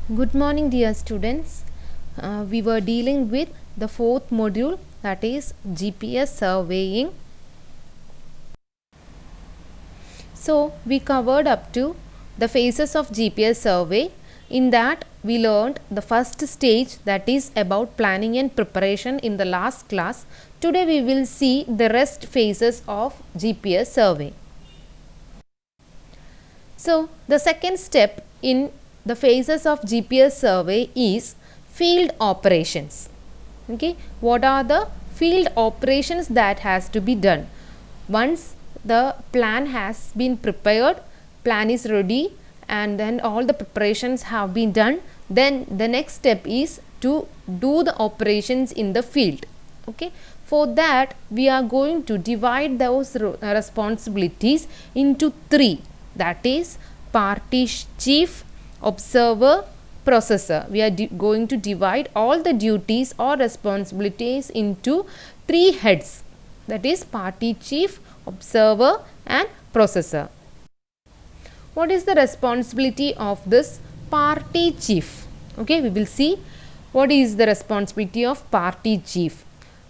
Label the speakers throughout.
Speaker 1: Good morning, dear students. We were dealing with the fourth module, that is GPS surveying. So, we covered up to the phases of GPS survey. In that, we learned the first stage, that is about planning and preparation, in the last class. Today, we will see the rest phases of GPS survey. So, the second step in the phases of GPS survey is field operations. Okay, what are the field operations that has to be done? Once the plan has been prepared, plan is ready, and then all the preparations have been done, then the next step is to do the operations in the field. Okay, for that we are going to divide those responsibilities into three, that is party chief, observer, processor. We are going to divide all the duties or responsibilities into three heads, that is party chief, observer and processor. What is the responsibility of this party chief? Okay, we will see what is the responsibility of party chief.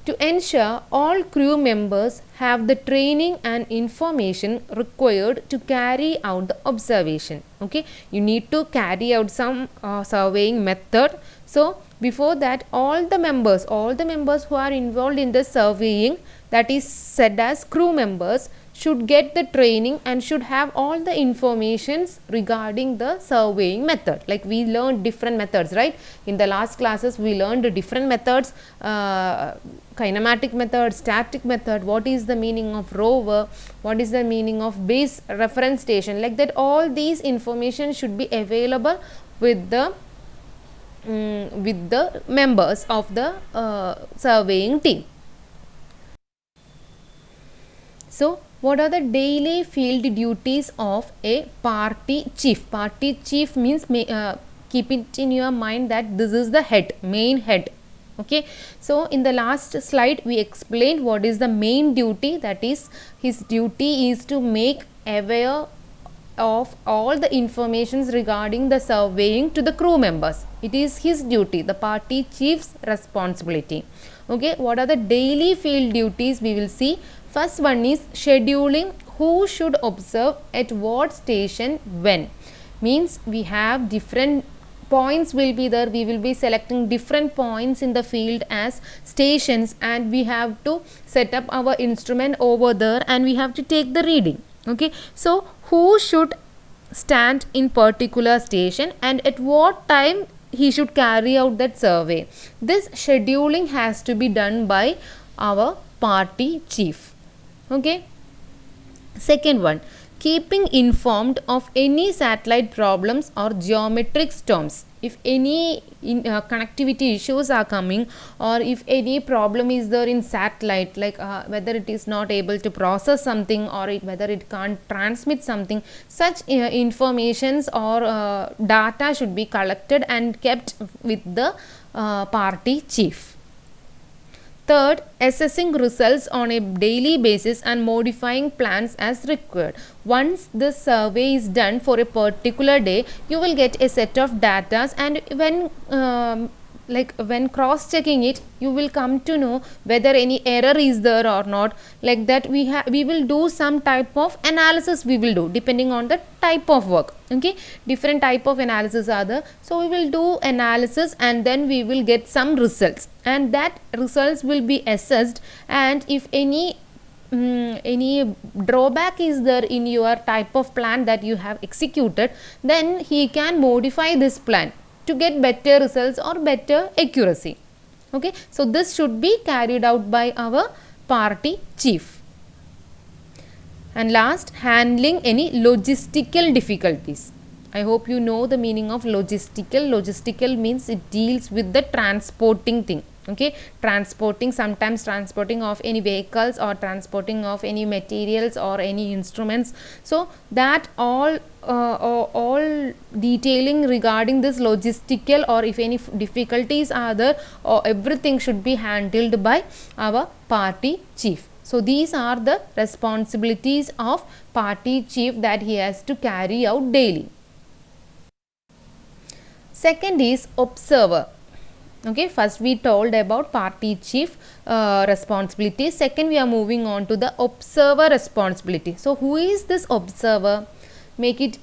Speaker 1: To ensure all crew members have the training and information required to carry out the observation. Okay, you need to carry out some surveying method. So before that, all the members who are involved in the surveying, that is said as crew members, should get the training and should have all the informations regarding the surveying method. Like we learned different methods, right? In the last classes we learned different methods, kinematic method, static method, what is the meaning of rover, what is the meaning of base reference station, like that. All these information should be available with the members of the surveying team. So what are the daily field duties of a party chief? Party chief means, keep it in your mind that this is the head, main head. Okay, so in the last slide we explained what is the main duty, that is his duty is to make aware of all the informations regarding the surveying to the crew members. It is his duty, the party chief's responsibility. Okay, what are the daily field duties? We will see. First one is scheduling who should observe at what station when. Means we have different points will be there, we will be selecting different points in the field as stations, and we have to set up our instrument over there and we have to take the reading. Okay, so who should stand in particular station and at what time he should carry out that survey. This scheduling has to be done by our party chief. Okay, second one, keeping informed of any satellite problems or geometric storms. If any connectivity issues are coming, or if any problem is there in satellite, like whether it is not able to process something, or whether it can't transmit something, such informations or data should be collected and kept with the party chief. Third, assessing results on a daily basis and modifying plans as required. Once this survey is done for a particular day, you will get a set of data, and when cross checking it, you will come to know whether any error is there or not. Like that, we will do some type of analysis, we will do depending on the type of work. Okay, different type of analysis are there, so we will do analysis and then we will get some results, and that results will be assessed, and if any drawback is there in your type of plan that you have executed, then he can modify this plan to get better results or better accuracy. Okay, so this should be carried out by our party chief. And last, handling any logistical difficulties. I hope you know the meaning of logistical. Logistical means it deals with the transporting thing. Okay, sometimes transporting of any vehicles or transporting of any materials or any instruments. So that all detailing regarding this logistical, or if any difficulties are there, or everything should be handled by our party chief. So these are the responsibilities of party chief that he has to carry out daily. Second is observer. Okay, first we told about party chief responsibility. Second, we are moving on to the observer responsibility. So who is this observer? Make it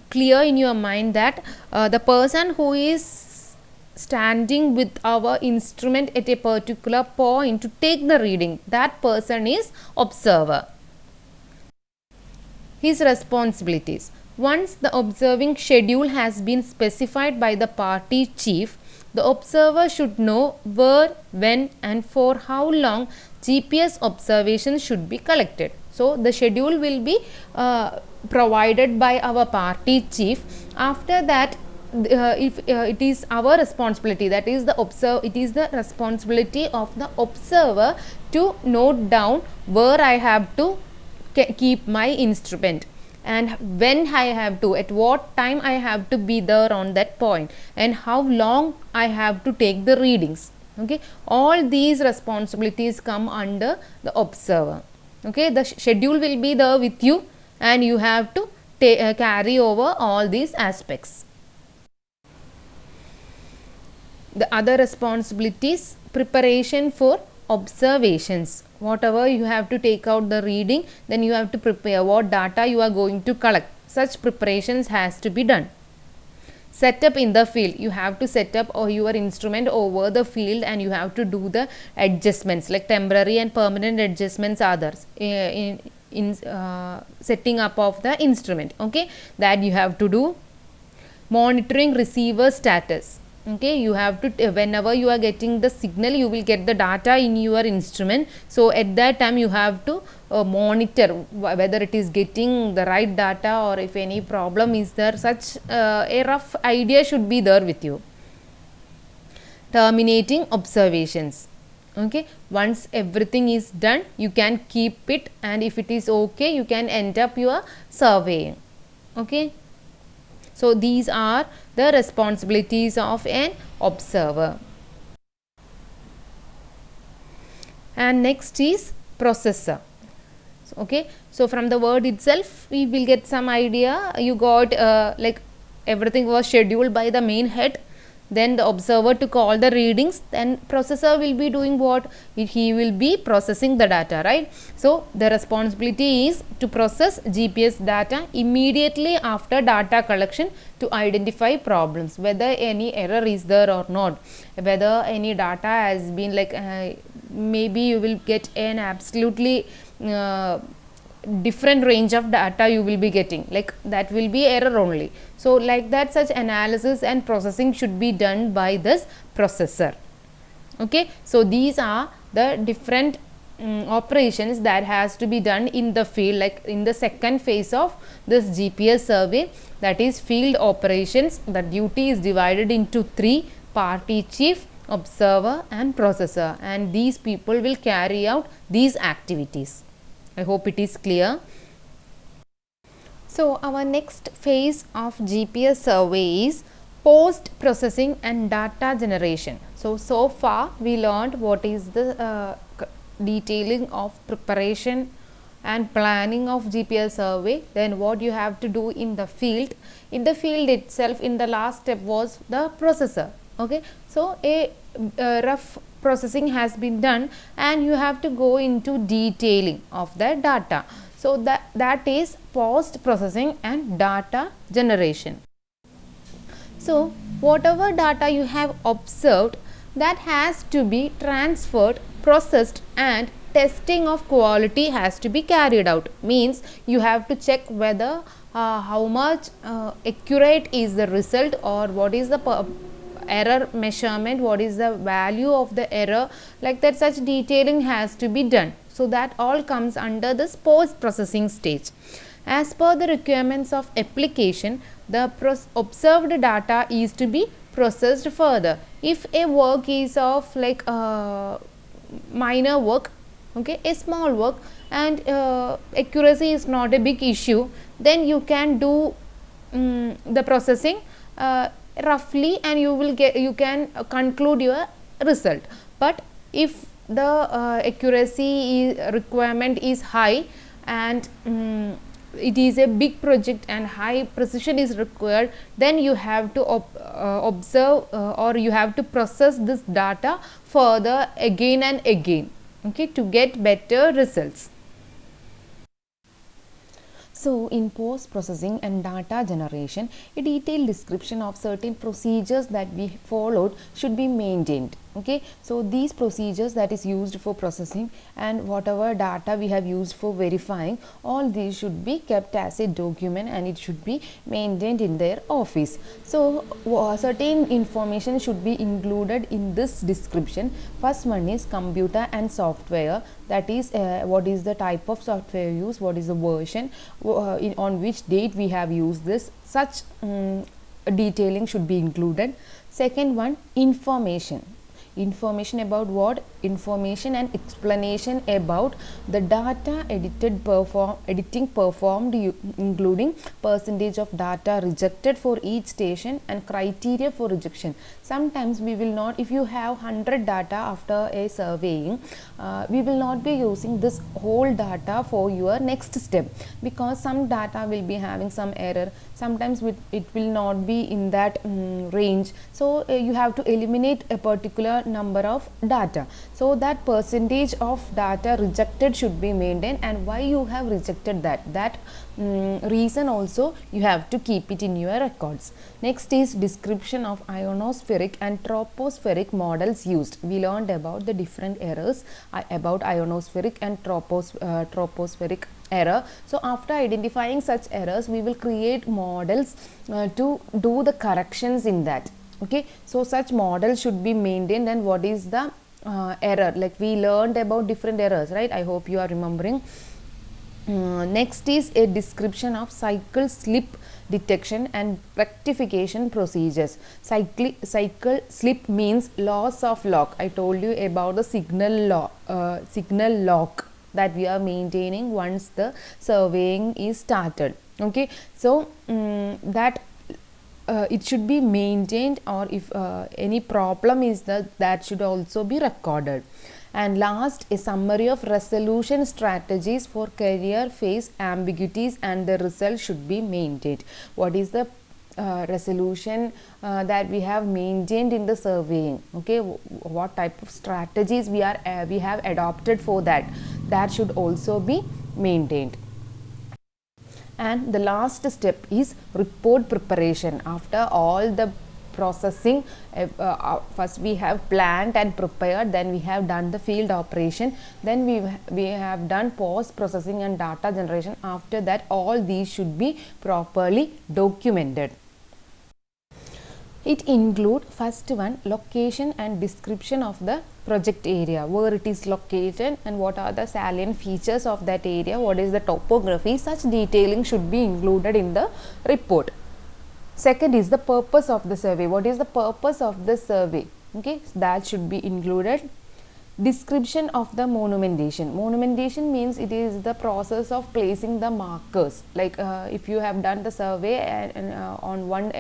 Speaker 1: clear in your mind that the person who is standing with our instrument at a particular point to take the reading, that person is observer. His responsibilities: once the observing schedule has been specified by the party chief, the observer should know where, when, and for how long GPS observations should be collected. So, the schedule will be provided by our party chief. After that, if it is our responsibility, that is it is the responsibility of the observer to note down where I have to keep my instrument, and when I have to, at what time I have to be there on that point, and how long I have to take the readings. Okay, all these responsibilities come under the observer. Okay, the schedule will be there with you, and you have to carry over all these aspects. The other responsibilities: preparation for observations. Whatever you have to take out the reading, then you have to prepare what data you are going to collect. Such preparations has to be done. Setup in the field: you have to set up your instrument over the field, and you have to do the adjustments, like temporary and permanent adjustments others in setting up of the instrument. Okay, that you have to do. Monitoring receiver status. Okay, you have to, whenever you are getting the signal, you will get the data in your instrument. So at that time you have to monitor whether it is getting the right data, or if any problem is there. Such a rough idea should be there with you. Terminating observations. Okay, once everything is done, you can keep it, and if it is okay, you can end up your surveying. Okay, so these are the responsibilities of an observer. And next is processor. Okay, so from the word itself we will get some idea. You got like everything was scheduled by the main head, then the observer took all the readings, then processor will be doing what? He will be processing the data, right? So the responsibility is to process GPS data immediately after data collection to identify problems, whether any error is there or not, whether any data has been like maybe you will get an absolutely different range of data you will be getting, like that will be error only. So like that, such analysis and processing should be done by this processor. Okay, so these are the different operations that has to be done in the field, like in the second phase of this GPS survey, that is field operations. The duty is divided into three: party chief, observer, and processor, and these people will carry out these activities. I hope it is clear. So our next phase of GPS survey is post processing and data generation. So far we learned what is the detailing of preparation and planning of GPS survey, then what you have to do in the field. In the field itself, in the last step was the processor. Okay, so a rough processing has been done, and you have to go into detailing of the data. So that is post processing and data generation. So whatever data you have observed, that has to be transferred, processed, and testing of quality has to be carried out. Means you have to check whether how much accurate is the result, or what is the error measurement, what is the value of the error, like that. Such detailing has to be done. So that all comes under this post processing stage. As per the requirements of application, the observed data is to be processed further. If a work is of like minor work, okay, a small work, and accuracy is not a big issue, then you can do the processing roughly, and you can conclude your result. But if the accuracy requirement is high, and it is a big project and high precision is required, then you have to observe or you have to process this data further again and again, okay, to get better results. So, in post processing and data generation, a detailed description of certain procedures that we followed should be maintained. Okay, so these procedures that is used for processing and whatever data we have used for verifying, all these should be kept as a document and it should be maintained in their office. So, certain information should be included in this description. First one is computer and software, that is what is the type of software used, what is the version, on which date we have used this, such detailing should be included. Second one, information about what, information and explanation about the data editing performed, including percentage of data rejected for each station and criteria for rejection. Sometimes we will not, if you have 100 data after a surveying, we will not be using this whole data for your next step, because some data will be having some error, sometimes it will not be in that range. So you have to eliminate a particular number of data, so that percentage of data rejected should be maintained, and why you have rejected that reason also you have to keep it in your records. Next is description of ionospheric and tropospheric models used. We learned about the different errors about ionospheric and tropospheric error. So after identifying such errors, we will create models to do the corrections in that. Okay, so such models should be maintained, and what is the error, like we learned about different errors, right? I hope you are remembering. Next is a description of cycle slip detection and rectification procedures. Cycle slip means loss of lock. I told you about the signal lock that we are maintaining once the surveying is started. Okay, so that it should be maintained, or if any problem is that should also be recorded. And last, a summary of resolution strategies for career phase ambiguities and the result should be maintained. What is the resolution that we have maintained in the surveying? Okay, what type of strategies we have adopted for that should also be maintained. And the last step is report preparation. After all the processing, first we have planned and prepared, then we have done the field operation, then we have done post processing and data generation. After that, all these should be properly documented. It include first one, location and description of the project area, where it is located and what are the salient features of that area, what is the topography. Such detailing should be included in the report. Second is the purpose of the survey. What is the purpose of the survey? Okay, that should be included. Description of the monumentation. Monumentation means it is the process of placing the markers. Like if you have done the survey and on one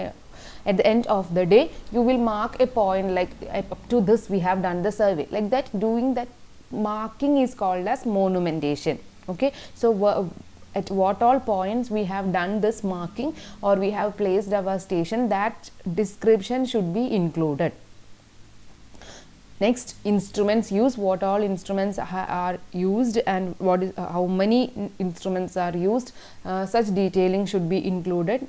Speaker 1: at the end of the day, you will mark a point like up to this we have done the survey. Like that, doing that marking is called as monumentation. Okay, so at what all points we have done this marking or we have placed our station, that description should be included. Next, instruments use. What all instruments are used and what is how many instruments are used, such detailing should be included.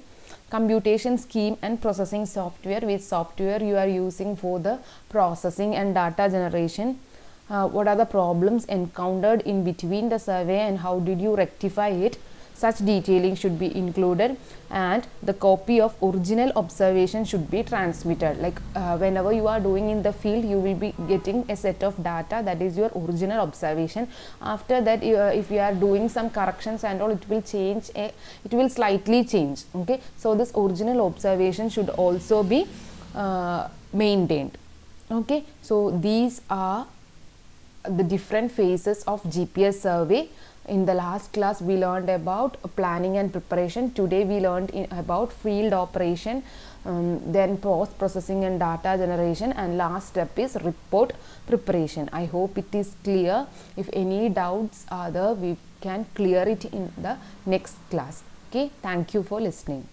Speaker 1: Computation scheme and processing software. Which software you are using for the processing and data generation. What are the problems encountered in between the survey and how did you rectify it? Such detailing should be included. And the copy of original observation should be transmitted. Like whenever you are doing in the field, you will be getting a set of data, that is your original observation. After that, if you are doing some corrections and all, it will change, it will slightly change. Okay, so this original observation should also be maintained. Okay, so these are the different phases of GPS survey. In the last class we learned about planning and preparation. Today we learned about field operation, then post processing and data generation, and last step is report preparation. I hope it is clear. If any doubts are there, we can clear it in the next class. Okay, thank you for listening.